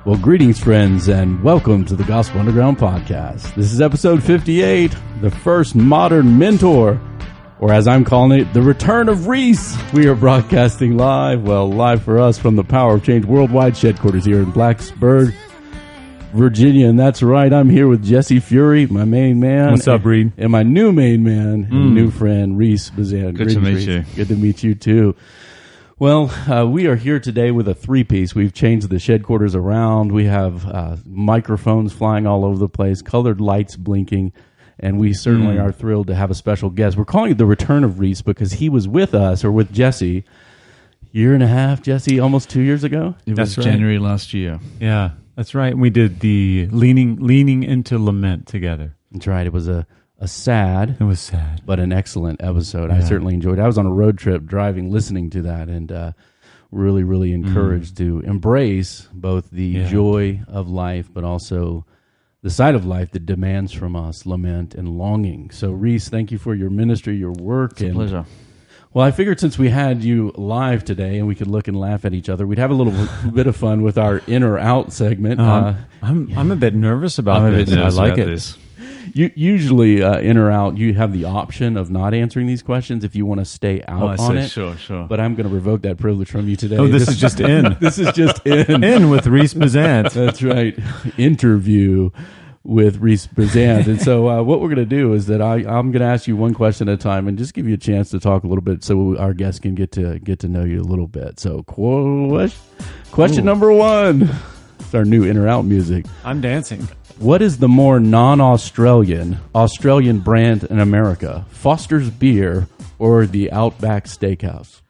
Well, greetings, friends, and welcome to the Gospel Underground Podcast. This is episode 58, the first modern mentor, or as I'm calling it, the return of Rhys. We are broadcasting live for us from the Power of Change Worldwide headquarters here in Blacksburg, Virginia. And that's right, I'm here with Jesse Fury, my main man. What's up, Reed? And my new main man, and new friend, Rhys Bezzant. Good to meet you. Good to meet you, too. Well, we are here today with a three-piece. We've changed the shed quarters around. We have microphones flying all over the place, colored lights blinking, and we certainly are thrilled to have a special guest. We're calling it the return of Rhys because he was with us, or with Jesse, year and a half, Jesse, almost 2 years ago? It That's was right. January last year. Yeah, that's right. We did the leaning into lament together. That's right. It was a sad, It was sad. but an excellent episode. Yeah. I certainly enjoyed it. I was on a road trip driving, listening to that, and really encouraged to embrace both the joy of life, but also the side of life that demands from us lament and longing. So, Rhys, thank you for your ministry, your work. It's a pleasure. Well, I figured since we had you live today and we could look and laugh at each other, we'd have a little bit of fun with our in or out segment. I'm a bit nervous about I'm a this. bit nervous I like about it. this. Usually, in or out, you have the option of not answering these questions if you want to stay out on it. Sure. But I'm going to revoke that privilege from you today. Oh, this is just in. This is just in. In with Rhys Bezzant. That's right. Interview with Rhys Bezzant. And so what we're going to do is that I'm going to ask you one question at a time and just give you a chance to talk a little bit so our guests can get to know you a little bit. So question number one. It's our new in or out music. I'm dancing. What is the more non-Australian brand in America? Foster's Beer or the Outback Steakhouse?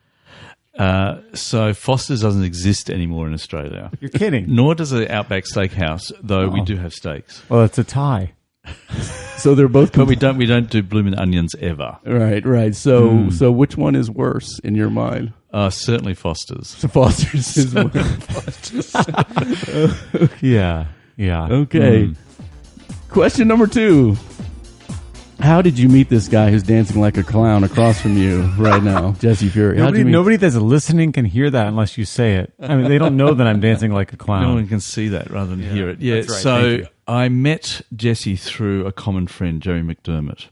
So Foster's doesn't exist anymore in Australia. You're kidding. Nor does the Outback Steakhouse, though we do have steaks. Well, it's a tie. So they're both. But we don't do bloomin' onions ever. Right. So which one is worse in your mind? Certainly Foster's. So Foster's is one. Yeah. Okay. Question number two. How did you meet this guy who's dancing like a clown across from you right now, Jesse Fury? Nobody that's listening can hear that unless you say it. I mean, they don't know that I'm dancing like a clown. No one can see that rather than hear it. Yeah. That's right. So Thank you. I met Jesse through a common friend, Jerry McDermott,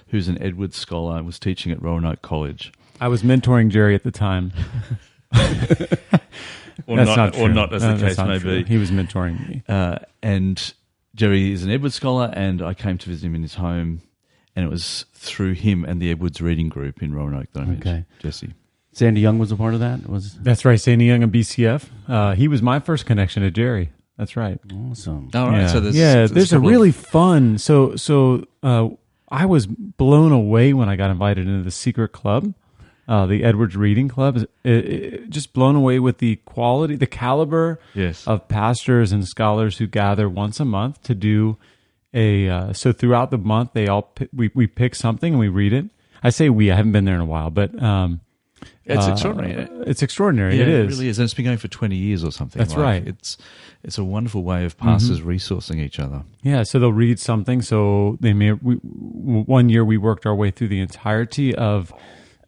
who's an Edwards scholar and was teaching at Roanoke College. I was mentoring Jerry at the time. Or That's not, true. or not, as the That's case not may true. be. He was mentoring me. And Jerry is an Edwards scholar, and I came to visit him in his home, and it was through him and the Edwards Reading Group in Roanoke that I met Jesse. Sandy Young was a part of that? That's right, Sandy Young and BCF. He was my first connection to Jerry. That's right. Awesome. All right, Yeah. so there's a really fun. So I was blown away when I got invited into the secret club, the Edwards Reading Club. Just blown away with the quality, the caliber of pastors and scholars who gather once a month to do so throughout the month we pick something and we read it. I say we. I haven't been there in a while, but it's extraordinary. It's extraordinary. Yeah, it is. It really is. And it's been going for 20 years or something. That's right. It's a wonderful way of pastors resourcing each other. Yeah, so they'll read something. So one year we worked our way through the entirety of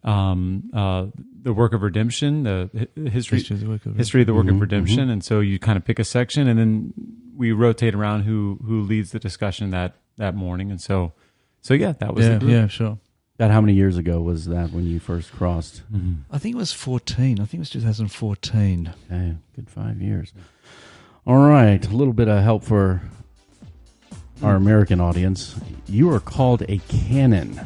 the work of redemption, the history of the work of redemption, and so you kind of pick a section, and then we rotate around who leads the discussion that morning, and so yeah, that was the group. Yeah, sure. About how many years ago was that when you first crossed? I think it was 14. I think it was 2014. Okay, good 5 years. All right, a little bit of help for our American audience. You are called a canon.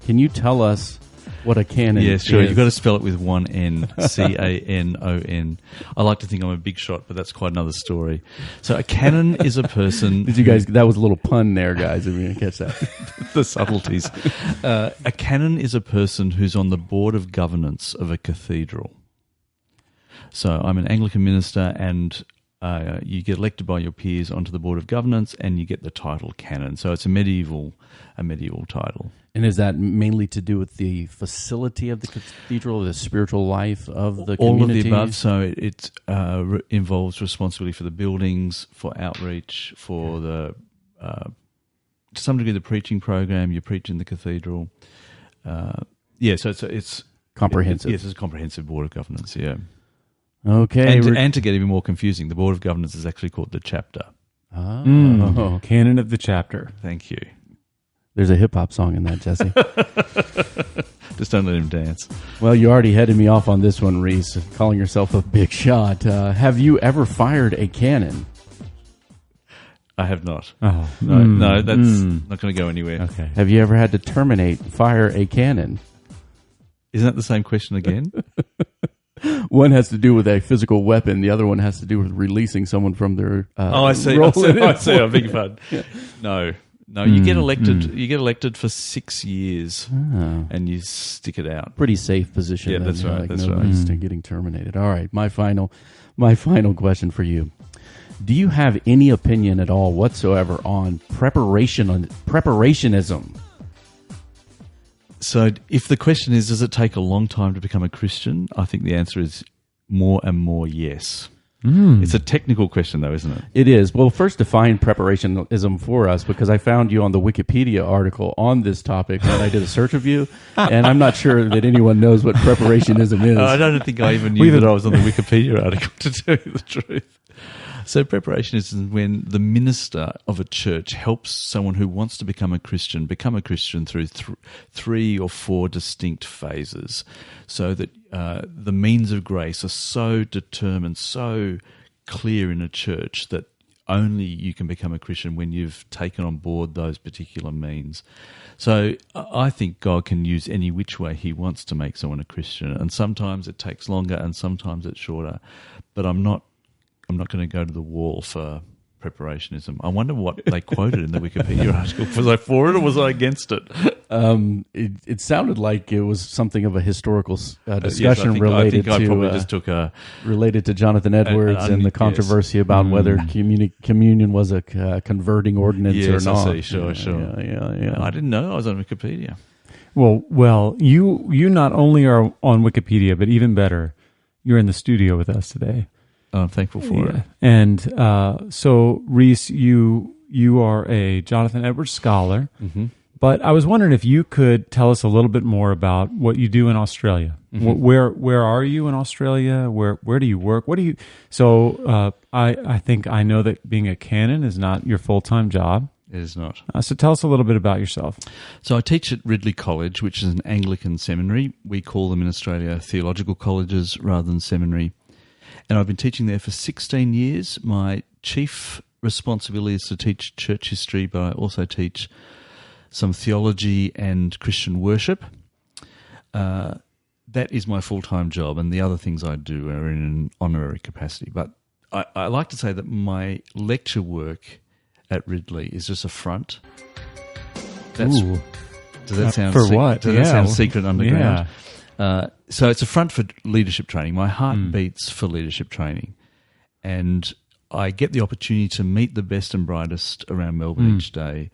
Can you tell us what a canon is? Yeah, sure. You've got to spell it with one N, C-A-N-O-N. I like to think I'm a big shot, but that's quite another story. So a canon is a person... Did you guys... That was a little pun there, guys, if you didn't catch that. The subtleties. A canon is a person who's on the board of governance of a cathedral. So I'm an Anglican minister, and you get elected by your peers onto the board of governance, and you get the title canon. So it's a medieval title. And is that mainly to do with the facility of the cathedral, the spiritual life of the community? All of the above. So it involves responsibility for the buildings, for outreach, for the to some degree the preaching program. You preach in the cathedral. So it's comprehensive. Yes, it's a comprehensive board of governance. Yeah. Okay. And to get even more confusing, the Board of Governors is actually called the chapter. Canon of the chapter. Thank you. There's a hip-hop song in that, Jesse. Just don't let him dance. Well, you already headed me off on this one, Rhys, calling yourself a big shot. Have you ever fired a cannon? I have not. Oh, No, that's not going to go anywhere. Okay. Have you ever had to fire a cannon? Isn't that the same question again? One has to do with a physical weapon. The other one has to do with releasing someone from their. I see. I see. I beg your pardon. No. You get elected. You get elected for 6 years, and you stick it out. Pretty safe position. Yeah, then. that's right. That's right. Nobody's getting terminated. All right, my final question for you. Do you have any opinion at all whatsoever on preparationism? So, if the question is, does it take a long time to become a Christian? I think the answer is more and more yes. It's a technical question, though, isn't it? It is. Well, first define preparationism for us, because I found you on the Wikipedia article on this topic when I did a search of you, and I'm not sure that anyone knows what preparationism is. I don't think I even knew that I was on the Wikipedia article, to tell you the truth. So preparation is when the minister of a church helps someone who wants to become a Christian through 3 or 4 distinct phases, so that the means of grace are so determined, so clear in a church that only you can become a Christian when you've taken on board those particular means. So I think God can use any which way he wants to make someone a Christian, and sometimes it takes longer and sometimes it's shorter, but I'm not going to go to the wall for preparationism. I wonder what they quoted in the Wikipedia article. Was I for it or was I against it? It sounded like it was something of a historical discussion Yes, I think I to probably just took related to Jonathan Edwards and the controversy about whether communion was a converting ordinance or not. I see. Sure. Yeah. I didn't know I was on Wikipedia. Well, you not only are on Wikipedia, but even better, you're in the studio with us today. I'm thankful for it. And so, Rhys, you are a Jonathan Edwards scholar, but I was wondering if you could tell us a little bit more about what you do in Australia. Where are you in Australia? Where do you work? What do you? So I think I know that being a canon is not your full-time job. It is not. So tell us a little bit about yourself. So I teach at Ridley College, which is an Anglican seminary. We call them in Australia theological colleges rather than seminary. And I've been teaching there for 16 years. My chief responsibility is to teach church history, but I also teach some theology and Christian worship. That is my full-time job, and the other things I do are in an honorary capacity. But I like to say that my lecture work at Ridley is just a front. Does that sound for what? Does that sound secret underground? Yeah. So it's a front for leadership training. My heart beats for leadership training. And I get the opportunity to meet the best and brightest around Melbourne each day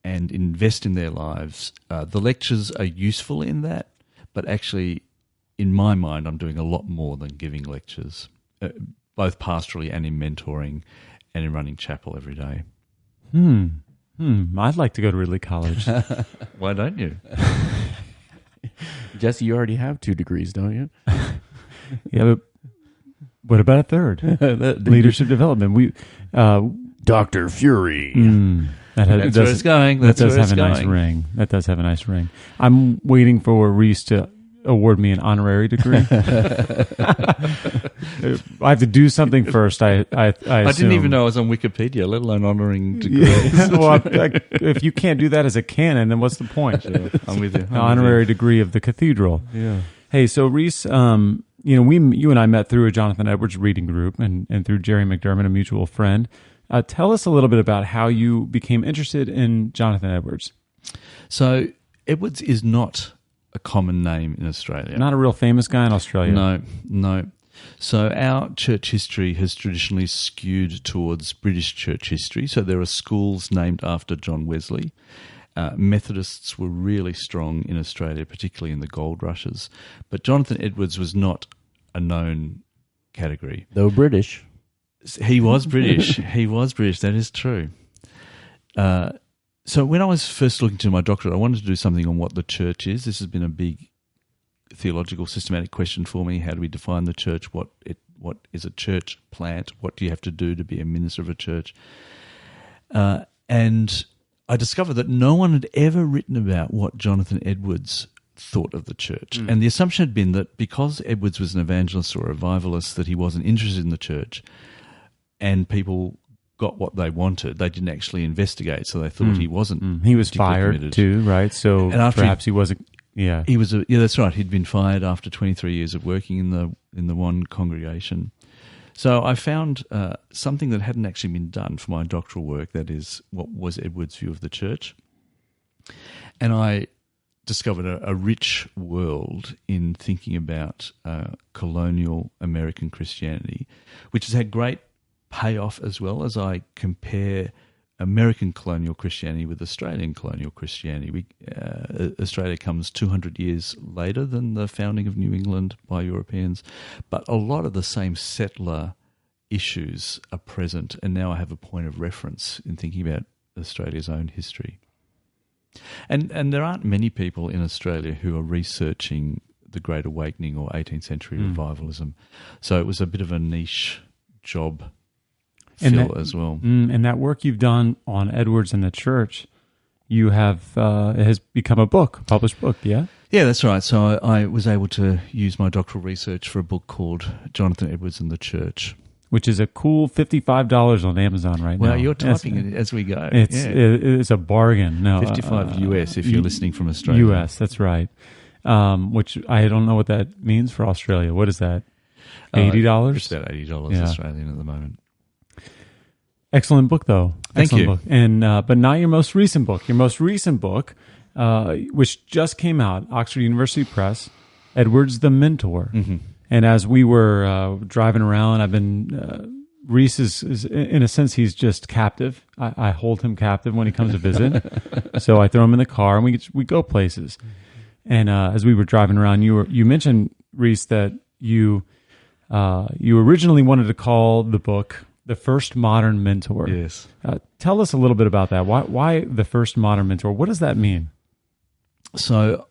and invest in their lives. The lectures are useful in that, but actually, in my mind, I'm doing a lot more than giving lectures, both pastorally and in mentoring and in running chapel every day. I'd like to go to Ridley College. Why don't you? Jesse, you already have 2 degrees, don't you? Yeah, but what about a third? Leadership development. We, Dr. Fury. That's where it's going. That does have a nice ring. That does have a nice ring. I'm waiting for Rhys to award me an honorary degree. I have to do something first. I didn't even know I was on Wikipedia, let alone honoring degrees. Well, if you can't do that as a canon, then what's the point? I'm with you. An honorary degree of the cathedral. Yeah. Hey, so Rhys, you and I met through a Jonathan Edwards reading group and through Jerry McDermott, a mutual friend. Tell us a little bit about how you became interested in Jonathan Edwards. So Edwards is not a common name in Australia. Not a real famous guy in Australia. No. So our church history has traditionally skewed towards British church history. So there are schools named after John Wesley. Methodists were really strong in Australia, particularly in the gold rushes. But Jonathan Edwards was not a known category. Though British. He was British. That is true. So when I was first looking to my doctorate, I wanted to do something on what the church is. This has been a big theological, systematic question for me. How do we define the church? What what is a church plant, what do you have to do to be a minister of a church. And I discovered that no one had ever written about what Jonathan Edwards thought of the church. And the assumption had been that because Edwards was an evangelist or a revivalist, that he wasn't interested in the church, and people got what they wanted. They didn't actually investigate, so they thought he wasn't. He was particularly fired committed. too, right? So And after perhaps he wasn't. Yeah, He was that's right. He'd been fired after 23 years of working in the one congregation. So I found something that hadn't actually been done for my doctoral work. That is, what was Edwards' view of the church, and I discovered a rich world in thinking about colonial American Christianity, which has had great payoff as well as I compare American colonial Christianity with Australian colonial Christianity. Australia comes 200 years later than the founding of New England by Europeans, but a lot of the same settler issues are present, and now I have a point of reference in thinking about Australia's own history. And there aren't many people in Australia who are researching the Great Awakening or 18th century revivalism, so it was a bit of a niche job as well. And that work you've done on Edwards and the church, you have it has become a published book, yeah? Yeah, that's right. So I was able to use my doctoral research for a book called Jonathan Edwards and the Church. Which is a cool $55 on Amazon right now. Well, you're typing it as we go. It's a bargain. No, 55 US if you're listening from Australia. US, that's right. Which I don't know what that means for Australia. What is that? $80? It's about $80 Australian at the moment. Excellent book, though. Thank you. Book. And but not your most recent book. Your most recent book, which just came out, Oxford University Press, Edwards the Mentor. Mm-hmm. And as we were driving around, I've been Rhys is in a sense he's just captive. I hold him captive when he comes to visit. So I throw him in the car and we go places. And as we were driving around, you mentioned, Rhys, that you originally wanted to call the book The First Modern Mentor. Yes. Tell us a little bit about that. Why The First Modern Mentor? What does that mean? So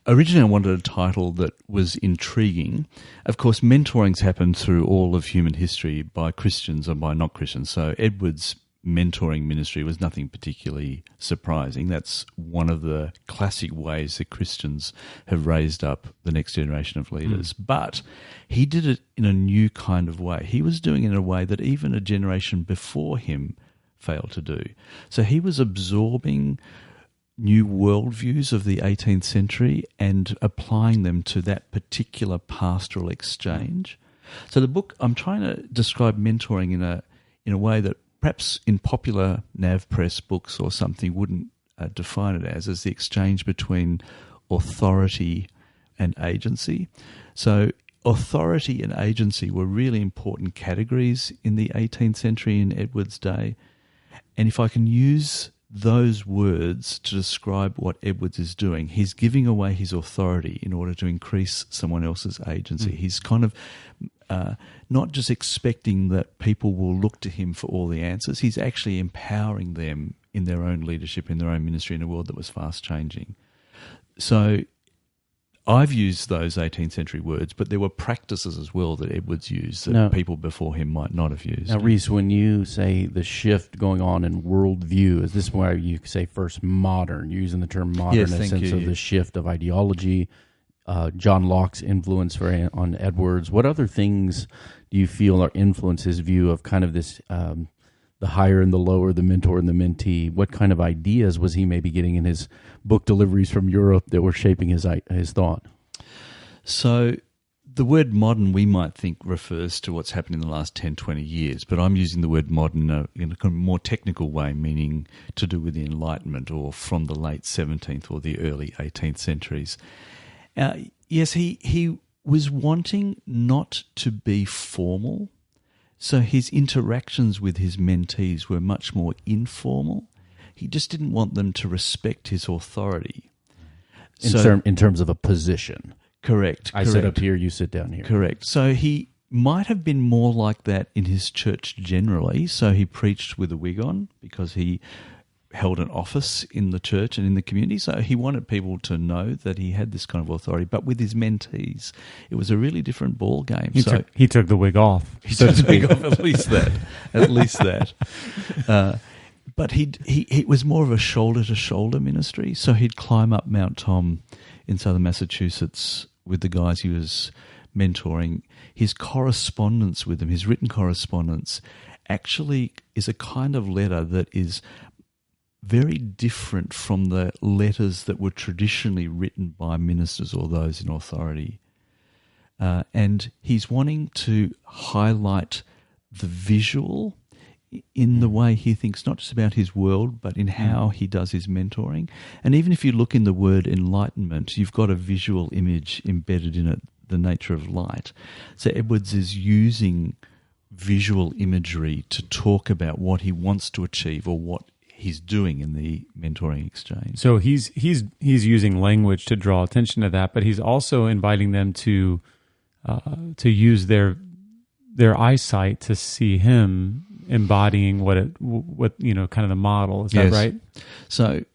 originally I wanted a title that was intriguing. Of course, mentoring's happened through all of human history by Christians or by not Christians. So Edwards' mentoring ministry was nothing particularly surprising. That's one of the classic ways that Christians have raised up the next generation of leaders. But he did it in a new kind of way. He was doing it in a way that even a generation before him failed to do. So he was absorbing new worldviews of the 18th century and applying them to that particular pastoral exchange. So the book, I'm trying to describe mentoring in a way that perhaps in popular nav press books or something wouldn't define it as the exchange between authority and agency. So authority and agency were really important categories in the 18th century in Edwards' day. And if I can use those words to describe what Edwards is doing, he's giving away his authority in order to increase someone else's agency. He's kind of not just expecting that people will look to him for all the answers. He's actually empowering them in their own leadership, in their own ministry in a world that was fast changing. So I've used those 18th century words, but there were practices as well that Edwards used that people before him might not have used. Now, Rhys, when you say the shift going on in worldview, is this where you say first modern? You're using the term modern in the sense of the shift of ideology, John Locke's influence on Edwards. What other things do you feel are influence his view of kind of this, the higher and the lower, the mentor and the mentee? What kind of ideas was he maybe getting in his book deliveries from Europe that were shaping his thought? So the word modern, we might think, refers to what's happened in the last 10, 20 years, but I'm using the word modern in a more technical way, meaning to do with the Enlightenment or from the late 17th or the early 18th centuries. Yes, he was wanting not to be formal, so his interactions with his mentees were much more informal. He just didn't want them to respect his authority. In terms of a position. Correct. I sit up here, you sit down here. Correct. So he might have been more like that in his church generally. So he preached with a wig on because he held an office in the church and in the community. So he wanted people to know that he had this kind of authority. But with his mentees, it was a really different ball game. He took the wig off. He took the wig off, at least that. At least that. But he was more of a shoulder-to-shoulder ministry. So he'd climb up Mount Tom in southern Massachusetts with the guys he was mentoring. His correspondence with them, his written correspondence, actually is a kind of letter that is very different from the letters that were traditionally written by ministers or those in authority. And he's wanting to highlight the visual in the way he thinks, not just about his world, but in how he does his mentoring. And even if you look in the word enlightenment, you've got a visual image embedded in it, the nature of light. So Edwards is using visual imagery to talk about what he wants to achieve or what he's doing in the mentoring exchange. So he's using language to draw attention to that, but he's also inviting them to use their eyesight to see him embodying what kind of the model. Is that right? So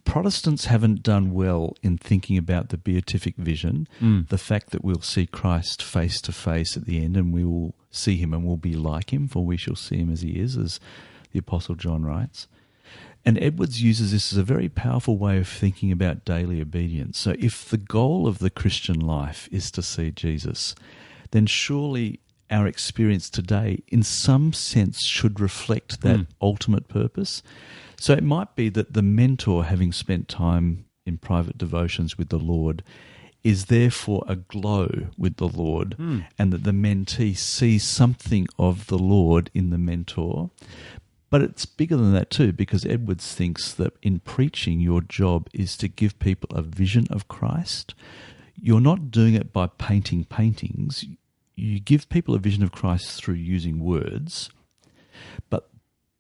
Protestants haven't done well in thinking about the beatific vision, the fact that we'll see Christ face to face at the end, and we will see him and we'll be like him, for we shall see him as he is, as the Apostle John writes. And Edwards uses this as a very powerful way of thinking about daily obedience. So if the goal of the Christian life is to see Jesus, then surely our experience today, in some sense, should reflect that ultimate purpose. So it might be that the mentor, having spent time in private devotions with the Lord, is therefore aglow with the Lord, and that the mentee sees something of the Lord in the mentor. But it's bigger than that too, because Edwards thinks that in preaching, your job is to give people a vision of Christ. You're not doing it by painting paintings. You give people a vision of Christ through using words. But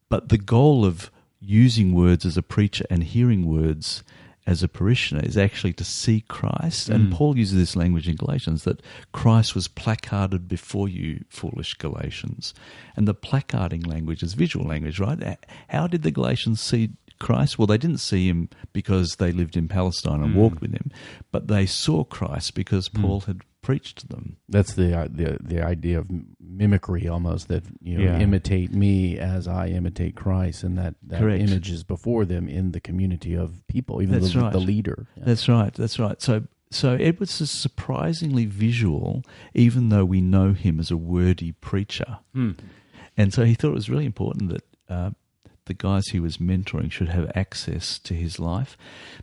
the goal of using words as a preacher and hearing words as a parishioner is actually to see Christ. And Paul uses this language in Galatians, that Christ was placarded before you, foolish Galatians. And the placarding language is visual language, right? How did the Galatians see Christ? Well, they didn't see him because they lived in Palestine and walked with him, but they saw Christ because Paul had preached to them. That's the idea of mimicry, almost, that imitate me as I imitate Christ, and that image is before them in the community of people, even the leader. Yeah. That's right. So Edwards is surprisingly visual, even though we know him as a wordy preacher. And so he thought it was really important that the guys he was mentoring should have access to his life.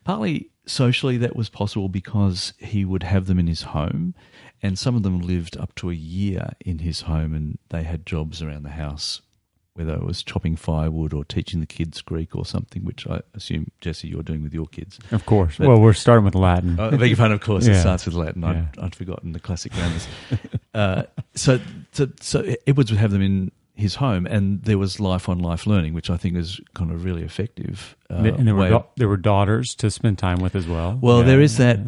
Partly socially, that was possible because he would have them in his home, and some of them lived up to a year in his home, and they had jobs around the house, whether it was chopping firewood or teaching the kids Greek or something, which I assume, Jesse, you're doing with your kids. Of course. But, we're starting with Latin. I beg your pardon, of course. It starts with Latin. I'd forgotten the classic grammars. So Edwards would have them in his home, and there was life-on-life learning, which I think is kind of really effective. And there were daughters to spend time with as well. Well, there is that.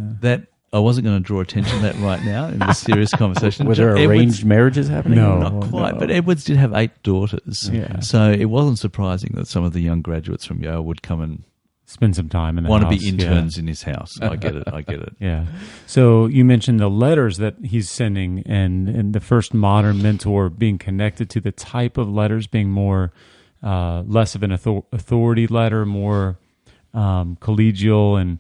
I wasn't going to draw attention to that right now in this serious conversation. Were there arranged marriages happening? No. Not quite, but Edwards did have 8 daughters. Yeah. So it wasn't surprising that some of the young graduates from Yale would come and spend some time in the want house. to be interns in his house. I get it. Yeah. So you mentioned the letters that he's sending, and the first modern mentor being connected to the type of letters being more, less of an authority letter, more collegial. And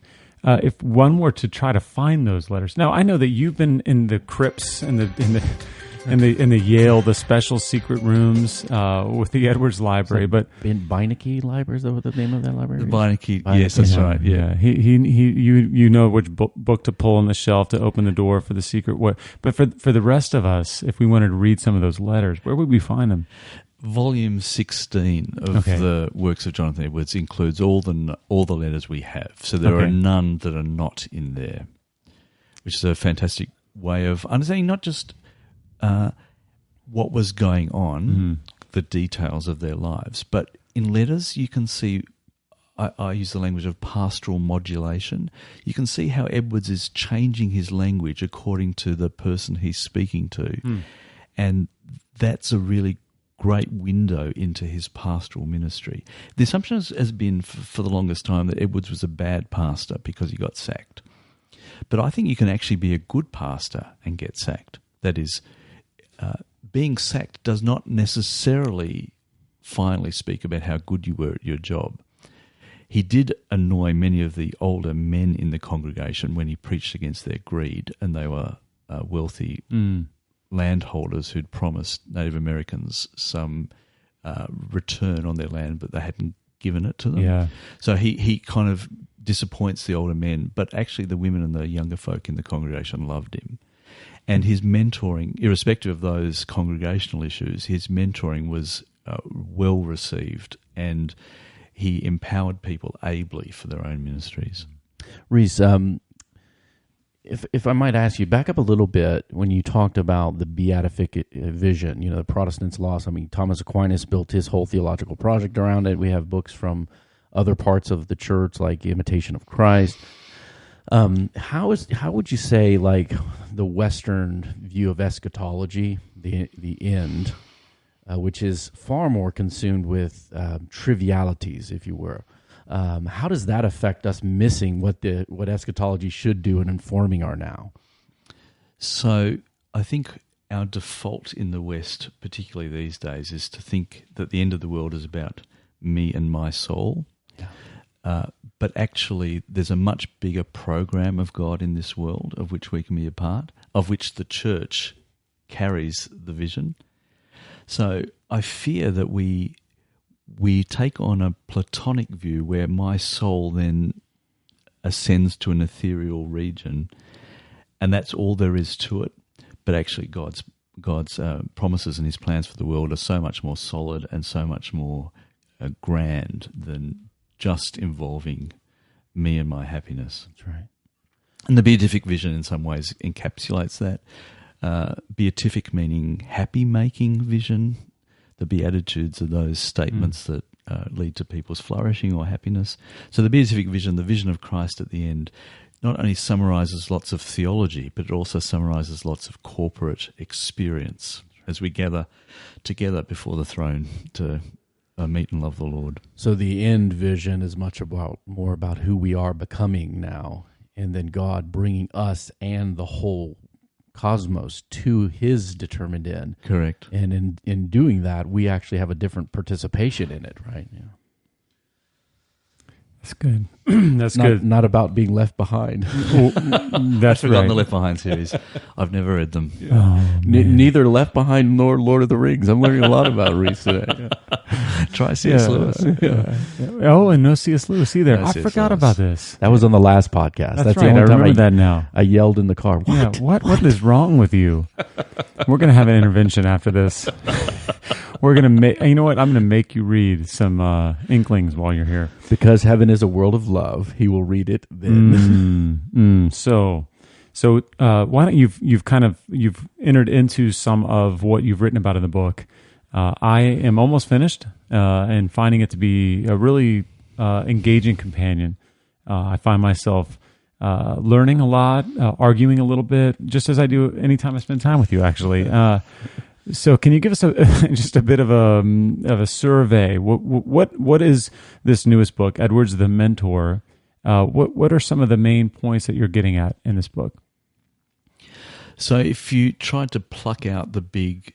if one were to try to find those letters, now I know that you've been in the crypts and in the Yale, the special secret rooms with the Edwards Library, but Beinecke Library, is that what the name of that library? The Beinecke, yes, that's right. Yeah, you know which book to pull on the shelf to open the door for the secret. But for the rest of us, if we wanted to read some of those letters, where would we find them? Volume 16 of the works of Jonathan Edwards includes all the letters we have. So there are none that are not in there, which is a fantastic way of understanding not just what was going on, the details of their lives, but in letters you can see, I use the language of pastoral modulation. You can see how Edwards is changing his language according to the person he's speaking to. And that's a really great window into his pastoral ministry. The assumption has been for the longest time that Edwards was a bad pastor because he got sacked. But I think you can actually be a good pastor and get sacked. That is, being sacked does not necessarily finally speak about how good you were at your job. He did annoy many of the older men in the congregation when he preached against their greed, and they were wealthy landholders who'd promised Native Americans some return on their land, but they hadn't given it to them. Yeah. So he kind of disappoints the older men, but actually the women and the younger folk in the congregation loved him. And his mentoring, irrespective of those congregational issues, his mentoring was well received, and he empowered people ably for their own ministries. Rhys, if I might ask you, back up a little bit when you talked about the beatific vision, the Protestants' loss. I mean, Thomas Aquinas built his whole theological project around it. We have books from other parts of the church like Imitation of Christ. How would you say, like, the Western view of eschatology, the end, which is far more consumed with trivialities, if you were, how does that affect us missing what eschatology should do in informing our now? So I think our default in the West, particularly these days, is to think that the end of the world is about me and my soul. Yeah. But actually, there's a much bigger program of God in this world of which we can be a part, of which the church carries the vision. So I fear that we take on a Platonic view where my soul then ascends to an ethereal region, and that's all there is to it. But actually, God's promises and his plans for the world are so much more solid and so much more grand than just involving me and my happiness. That's right. And the beatific vision in some ways encapsulates that. Beatific meaning happy-making vision. The Beatitudes are those statements that lead to people's flourishing or happiness. So the beatific vision, the vision of Christ at the end, not only summarizes lots of theology, but it also summarizes lots of corporate experience as we gather together before the throne to meet and love the Lord. So the end vision is more about who we are becoming now, and then God bringing us and the whole cosmos to his determined end. Correct. And in doing that, we actually have a different participation in it, right? Yeah. That's good. That's good. Not about being left behind. That's I've forgotten right. the Left Behind series. I've never read them. Oh, Neither Left Behind nor Lord of the Rings. I'm learning a lot about Rhys today. Try C.S. Lewis. Yeah. Oh, and no C.S. Lewis either. No I C.S. forgot Lewis. about this. That was on the last podcast. That's the right. only I time remember that now. I yelled in the car. What? Yeah, what is wrong with you? We're going to have an intervention after this. We're going to make, you know what? I'm going to make you read some Inklings while you're here. Because heaven is a world of love, he will read it then. So why don't you've entered into some of what you've written about in the book. I am almost finished and finding it to be a really engaging companion. I find myself learning a lot, arguing a little bit, just as I do anytime I spend time with you, actually. So can you give us just a bit of a survey? What is this newest book, Edwards the Mentor? What are some of the main points that you're getting at in this book? So if you tried to pluck out the big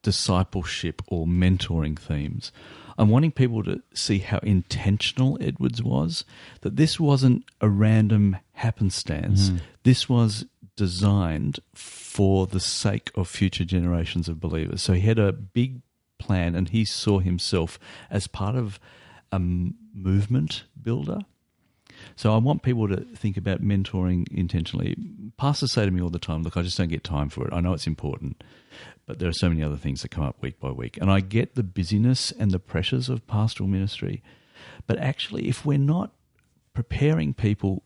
discipleship or mentoring themes, I'm wanting people to see how intentional Edwards was, that this wasn't a random happenstance. This was designed for the sake of future generations of believers. So he had a big plan, and he saw himself as part of a movement builder. So I want people to think about mentoring intentionally. Pastors say to me all the time, look, I just don't get time for it. I know it's important, but there are so many other things that come up week by week. And I get the busyness and the pressures of pastoral ministry. But actually, if we're not preparing people,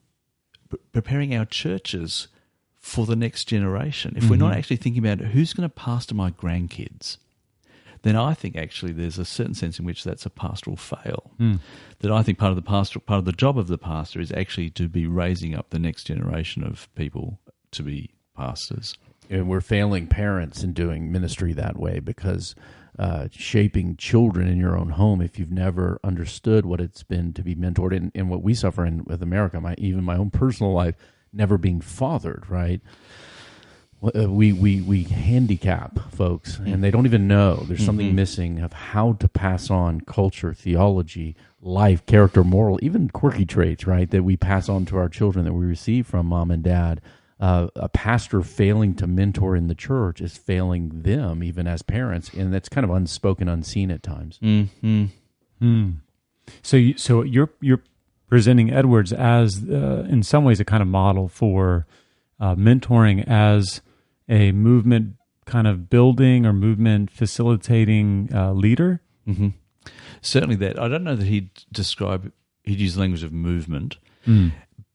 preparing our churches for the next generation, if we're not actually thinking about who's going to pastor my grandkids, then I think actually there's a certain sense in which that's a pastoral fail. That I think part of the job of the pastor is actually to be raising up the next generation of people to be pastors. And we're failing parents in doing ministry that way because shaping children in your own home, if you've never understood what it's been to be mentored, and what we suffer in with America, even my own personal life, never being fathered, right? We handicap folks, and they don't even know there's something missing of how to pass on culture, theology, life, character, moral, even quirky traits, right, that we pass on to our children that we receive from mom and dad. A pastor failing to mentor in the church is failing them, even as parents, and that's kind of unspoken, unseen at times. So you're presenting Edwards as, in some ways, a kind of model for mentoring as a movement kind of building or movement facilitating leader? Certainly that. I don't know that he'd use the language of movement,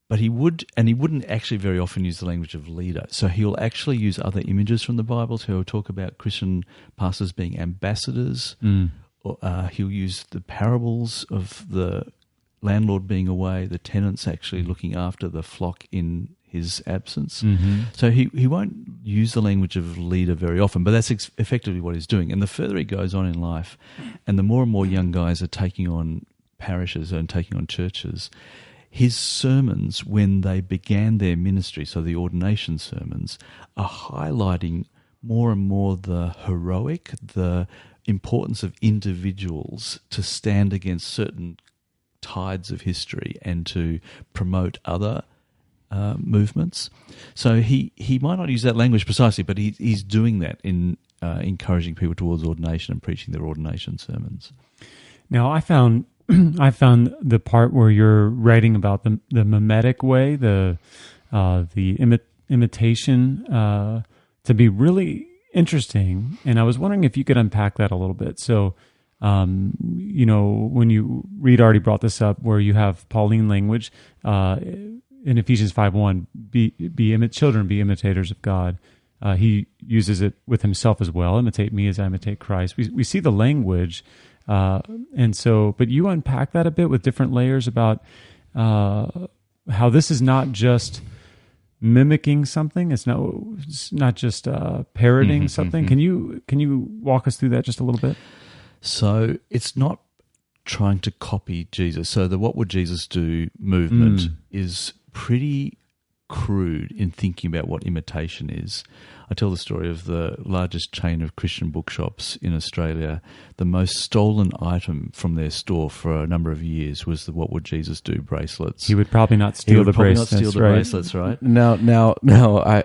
but he would, and he wouldn't actually very often use the language of leader. So he'll actually use other images from the Bible. So he'll talk about Christian pastors being ambassadors. Or, he'll use the parables of the landlord being away, the tenants actually looking after the flock in his absence. So he won't use the language of leader very often, but that's effectively what he's doing. And the further he goes on in life, and the more and more young guys are taking on parishes and taking on churches, his sermons, when they began their ministry, so the ordination sermons, are highlighting more and more the heroic, the importance of individuals to stand against certain tides of history and to promote other movements. So he might not use that language precisely, but he's doing that in encouraging people towards ordination and preaching their ordination sermons. Now, I found the part where you're writing about the mimetic way, the imitation, to be really interesting, and I was wondering if you could unpack that a little bit. So, when Reed already brought this up, where you have Pauline language in Ephesians 5:1, children, be imitators of God. He uses it with himself as well. Imitate me as I imitate Christ. We see the language, but you unpack that a bit with different layers about how this is not just mimicking something. It's not just parroting something. Can you walk us through that just a little bit? So it's not trying to copy Jesus. So the "What Would Jesus Do" movement is pretty crude in thinking about what imitation is. I tell the story of the largest chain of Christian bookshops in Australia. The most stolen item from their store for a number of years was the "What Would Jesus Do" bracelets. He would probably not steal the bracelets. Not steal the bracelets, right? Now,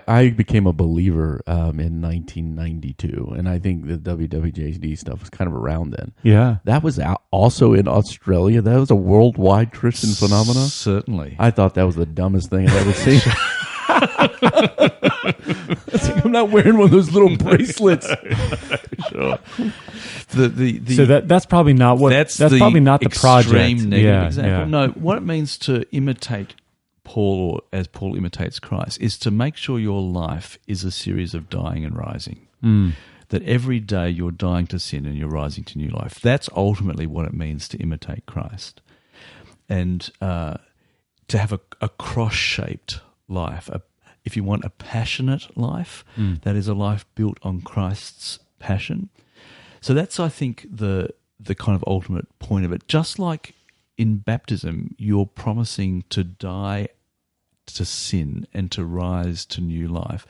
I became a believer in 1992, and I think the WWJD stuff was kind of around then. Yeah. That was also in Australia. That was a worldwide Christian phenomenon. Certainly. I thought that was the dumbest thing I've ever seen. I'm not wearing one of those little bracelets. Sure. So that's probably not what. That's probably not the project. Negative example. Yeah. No, what it means to imitate Paul, or as Paul imitates Christ, is to make sure your life is a series of dying and rising. That every day you're dying to sin and you're rising to new life. That's ultimately what it means to imitate Christ, and to have a cross-shaped life. If you want a passionate life, that is a life built on Christ's passion. So that's, I think, the kind of ultimate point of it. Just like in baptism, you're promising to die to sin and to rise to new life,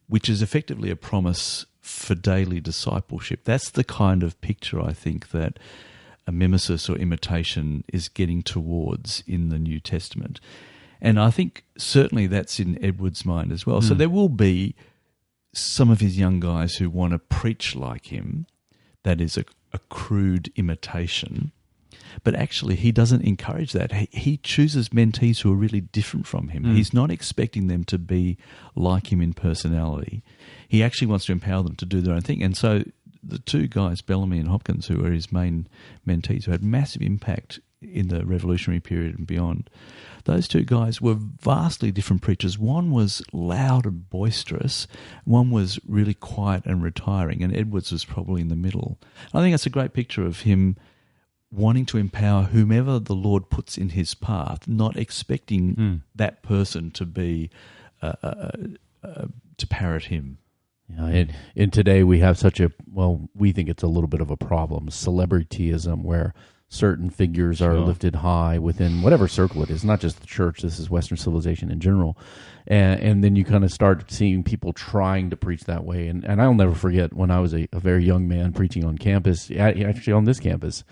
which is effectively a promise for daily discipleship. That's the kind of picture, I think, that a mimesis or imitation is getting towards in the New Testament. And I think certainly that's in Edwards' mind as well. So there will be some of his young guys who want to preach like him. That is a crude imitation. But actually he doesn't encourage that. He chooses mentees who are really different from him. He's not expecting them to be like him in personality. He actually wants to empower them to do their own thing. And so the two guys, Bellamy and Hopkins, who are his main mentees, who had massive impact in the revolutionary period and beyond, those two guys were vastly different preachers. One was loud and boisterous. One was really quiet and retiring, and Edwards was probably in the middle. I think that's a great picture of him wanting to empower whomever the Lord puts in his path, not expecting that person to be to parrot him. And today we have we think it's a little bit of a problem, celebrityism, where certain figures are lifted high within whatever circle it is, not just the church. This is Western civilization in general. And then you kind of start seeing people trying to preach that way. And I'll never forget when I was a very young man preaching on campus, actually on this campus,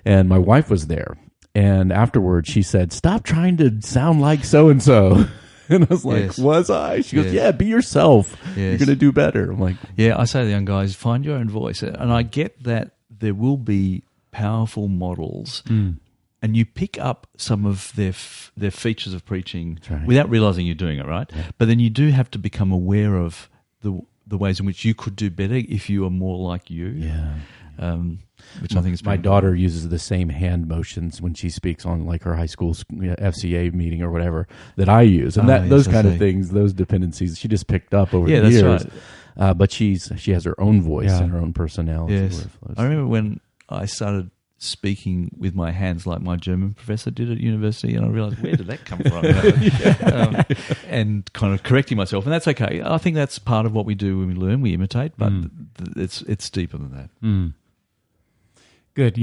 and my wife was there. And afterwards she said, "Stop trying to sound like so-and-so." And I was like, Yes. "Was I?" She goes, "Yeah, be yourself. Yes. You're going to do better." I'm like, Yeah, I say to the young guys, find your own voice. And I get that there will be powerful models, and you pick up some of their features of preaching without realizing you're doing it, right? Yeah. But then you do have to become aware of the ways in which you could do better if you are more like you. yeah. Which I think is My daughter uses the same hand motions when she speaks on like her high school FCA meeting or whatever that I use, and those kind of things, those dependencies, she just picked up over the years. Right. But she has her own voice and her own personality. Yes. I remember when I started speaking with my hands like my German professor did at university, and I realized, where did that come from? And kind of correcting myself, and that's okay. I think that's part of what we do when we learn. We imitate, but it's deeper than that. Good.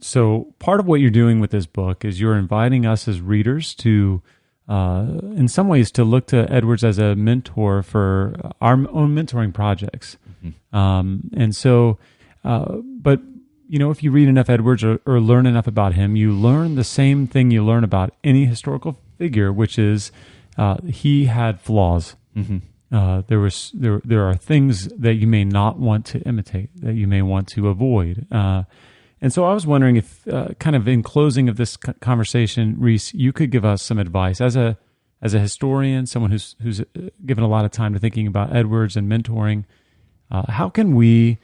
So part of what you're doing with this book is you're inviting us as readers to, in some ways, to look to Edwards as a mentor for our own mentoring projects. And so, but if you read enough Edwards or learn enough about him, you learn the same thing you learn about any historical figure, which is he had flaws. There are things that you may not want to imitate, that you may want to avoid. And so I was wondering if, kind of in closing of this conversation, Rhys, you could give us some advice as a historian, someone who's given a lot of time to thinking about Edwards and mentoring. How can we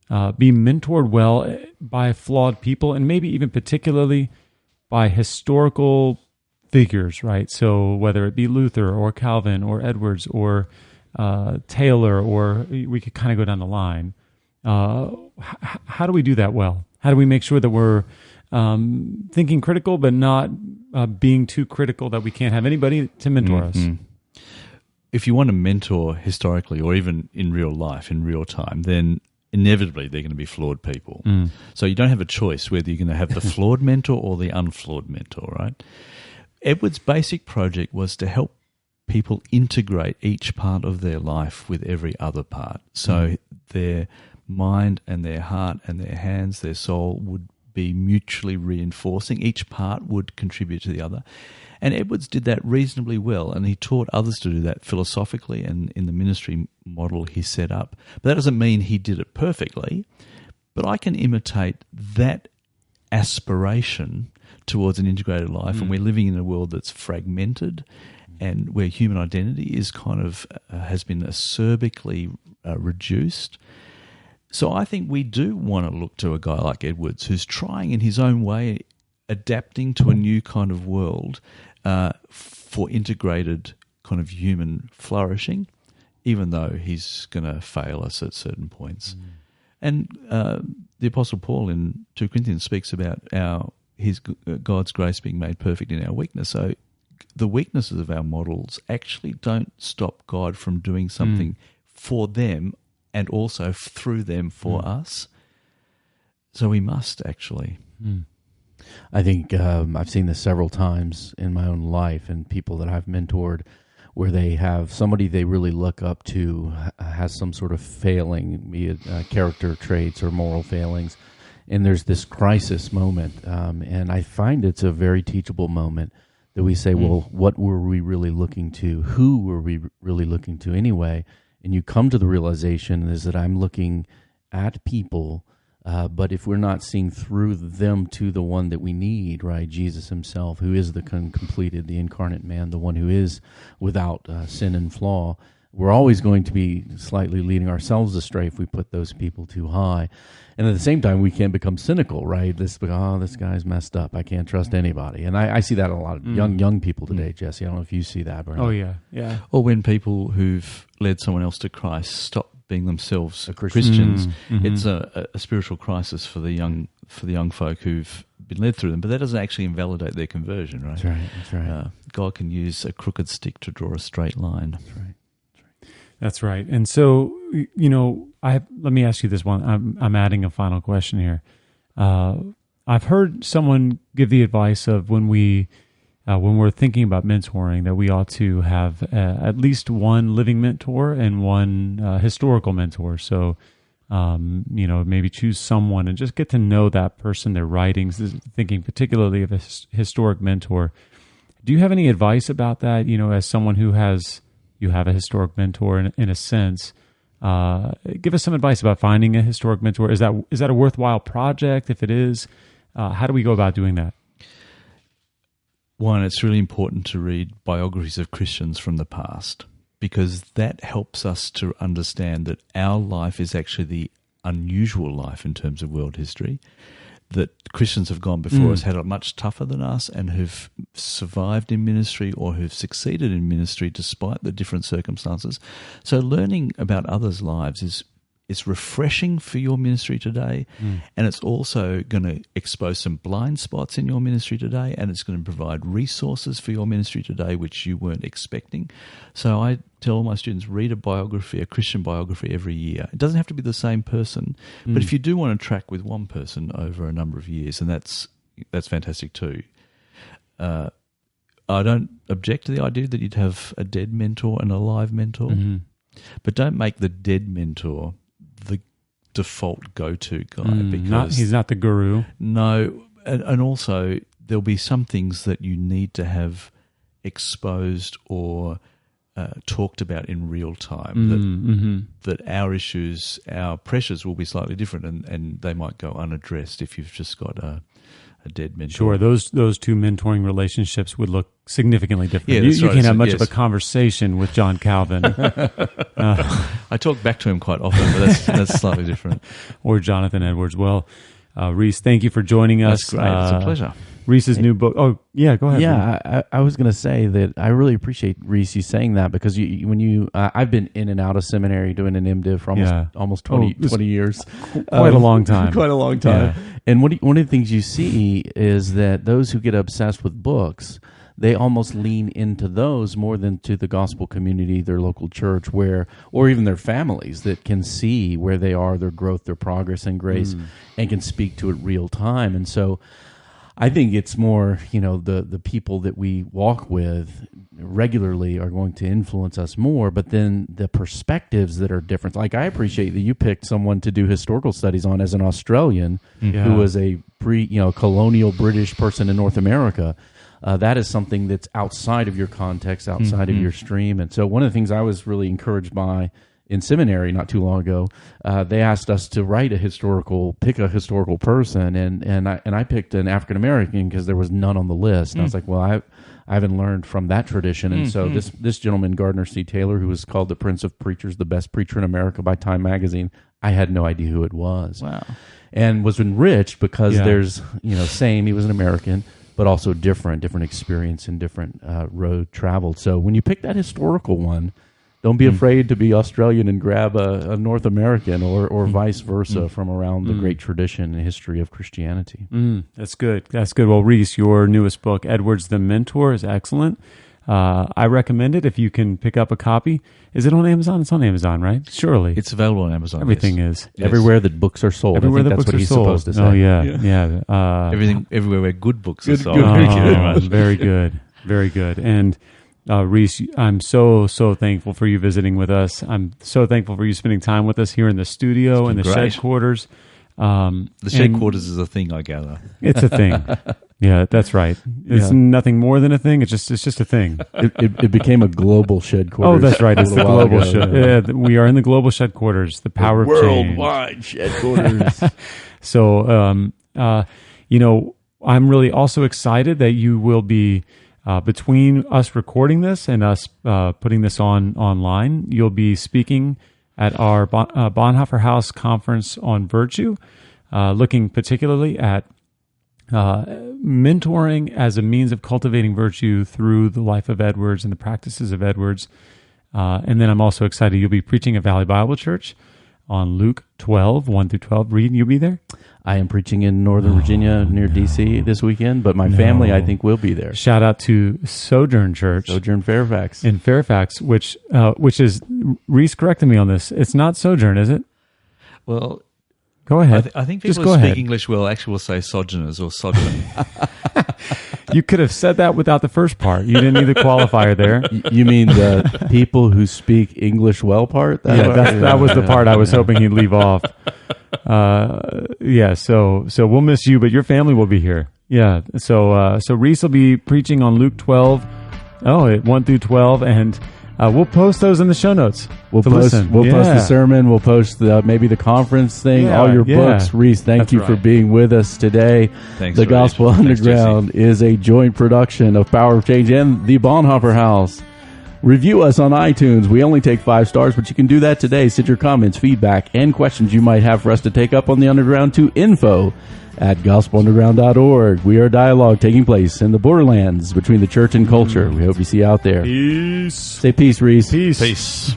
be mentored well by flawed people, and maybe even particularly by historical figures, right? So whether it be Luther or Calvin or Edwards or Taylor, or we could kind of go down the line. How do we do that well? How do we make sure that we're thinking critical, but not being too critical that we can't have anybody to mentor us? If you want to mentor historically or even in real life, in real time, then inevitably they're going to be flawed people. So you don't have a choice whether you're going to have the flawed mentor or the unflawed mentor, right? Edwards' basic project was to help people integrate each part of their life with every other part. So their mind and their heart and their hands, their soul would be mutually reinforcing. Each part would contribute to the other. And Edwards did that reasonably well, and he taught others to do that philosophically and in the ministry model he set up. But that doesn't mean he did it perfectly, but I can imitate that aspiration towards an integrated life, and we're living in a world that's fragmented and where human identity is kind of has been acerbically reduced. So I think we do want to look to a guy like Edwards, who's trying in his own way, adapting to a new kind of world for integrated kind of human flourishing, even though he's going to fail us at certain points. And the Apostle Paul in 2 Corinthians speaks about God's grace being made perfect in our weakness. So the weaknesses of our models actually don't stop God from doing something for them and also through them for us. So we must actually. I think I've seen this several times in my own life, and people that I've mentored, where they have somebody they really look up to has some sort of failing, be it character traits or moral failings, and there's this crisis moment, and I find it's a very teachable moment that we say, well, what were we really looking to? Who were we really looking to anyway? And you come to the realization is that I'm looking at people, but if we're not seeing through them to the one that we need, right, Jesus himself, who is the completed, the incarnate man, the one who is without sin and flaw, we're always going to be slightly leading ourselves astray if we put those people too high. And at the same time, we can't become cynical, right? This guy's messed up. I can't trust anybody. And I see that in a lot of young people today, Jesse. I don't know if you see that. Or Oh, yeah. Or when people who've led someone else to Christ stop being themselves Christians, it's a spiritual crisis for the young folk who've been led through them. But that doesn't actually invalidate their conversion, right? That's right. God can use a crooked stick to draw a straight line. That's right. That's right. And so let me ask you this one. I'm adding a final question here. I've heard someone give the advice of when we're thinking about mentoring, that we ought to have at least one living mentor and one historical mentor. So, maybe choose someone and just get to know that person, their writings, thinking particularly of a historic mentor. Do you have any advice about that? As someone you have a historic mentor in a sense, give us some advice about finding a historic mentor. Is that a worthwhile project? If it is, how do we go about doing that? One, it's really important to read biographies of Christians from the past, because that helps us to understand that our life is actually the unusual life in terms of world history, that Christians have gone before us, had it much tougher than us, and who've survived in ministry or who've succeeded in ministry despite the different circumstances. So learning about others' lives is refreshing for your ministry today, and it's also going to expose some blind spots in your ministry today, and it's going to provide resources for your ministry today which you weren't expecting. So I tell all my students, read a Christian biography every year. It doesn't have to be the same person, but if you do want to track with one person over a number of years, and that's fantastic too. I don't object to the idea that you'd have a dead mentor and a live mentor, but don't make the dead mentor the default go-to guy, because he's not the guru. No, and also there'll be some things that you need to have exposed or talked about in real time, that our issues, our pressures will be slightly different, and they might go unaddressed if you've just got a dead mentor. Sure, those two mentoring relationships would look significantly different. Yeah, you can't have much of a conversation with John Calvin. I talk back to him quite often, but that's slightly different. Or Jonathan Edwards. Well, Rhys, thank you for joining us. That's great. It's a pleasure. Rhys's new book. Oh, yeah, go ahead. Yeah, I was going to say that I really appreciate, Rhys, you saying that, because I've been in and out of seminary doing an MDiv for almost 20 years. Quite a long time. Quite a long time. Yeah. And one of the things you see is that those who get obsessed with books, they almost lean into those more than to the gospel community, their local church, or even their families that can see where they are, their growth, their progress in grace, and can speak to it real time. And so I think it's more, the people that we walk with regularly are going to influence us more, but then the perspectives that are different. Like, I appreciate that you picked someone to do historical studies on as an Australian who was a colonial British person in North America. That is something that's outside of your context, outside of your stream. And so one of the things I was really encouraged by in seminary not too long ago, they asked us to pick a historical person, and I picked an African American because there was none on the list. And I was like, well, I haven't learned from that tradition, and so this gentleman, Gardner C. Taylor, who was called the Prince of Preachers, the best preacher in America by Time Magazine, I had no idea who it was. Wow, and was enriched because there's same, he was an American, but also different experience and different road traveled. So when you pick that historical one, don't be afraid to be Australian and grab a North American or vice versa from around the great tradition and history of Christianity. That's good. That's good. Well, Rhys, your newest book, Edwards the Mentor, is excellent. I recommend it if you can pick up a copy. Is it on Amazon? It's on Amazon, right? Surely. It's available on Amazon. Everything is. Yes. Everywhere that books are sold. Everywhere I think that's what he's supposed to say. Oh, yeah. Everywhere where good books are sold. Thank you very much. Very good. Very good. And Rhys, I'm so thankful for you visiting with us. I'm so thankful for you spending time with us here in the studio and the shed quarters. The shed quarters is a thing, I gather. It's a thing. Yeah, that's right. It's nothing more than a thing. It's just a thing. It became a global shed quarters. Oh, that's right. It's the global shed. Yeah, we are in the global shed quarters. The power of change. Worldwide shed quarters. So, I'm really also excited that you will be. Between us recording this and us putting this online, you'll be speaking at our Bonhoeffer House Conference on Virtue, looking particularly at mentoring as a means of cultivating virtue through the life of Edwards and the practices of Edwards. And then I'm also excited you'll be preaching at Valley Bible Church on Luke 12, 1 through 12. Reed, you be there? I am preaching in Northern Virginia near D.C. this weekend, but my family, I think, will be there. Shout out to Sojourn Church. Sojourn Fairfax. In Fairfax, which is, Rhys corrected me on this. It's not Sojourn, is it? Well, go ahead. I think Just people go who speak ahead. English well actually will say sojourners or sojourn. You could have said that without the first part. You didn't need the qualifier there. You mean the people who speak English well part? That was the part I was hoping he'd leave off. So we'll miss you, but your family will be here. Yeah. So Rhys will be preaching on Luke 12, 1 through 12, and we'll post those in the show notes. We'll post the sermon. We'll post maybe the conference thing, all your books. Rhys, thank you for being with us today. Thanks, the Gospel Underground is a joint production of Power of Change and the Bonhoeffer House. Review us on iTunes. We only take 5 stars, but you can do that today. Send your comments, feedback, and questions you might have for us to take up on the Underground to info@gospelunderground.org. We are a dialogue taking place in the borderlands between the church and culture. We hope you see you out there. Peace. Say peace, Rhys. Peace. Peace.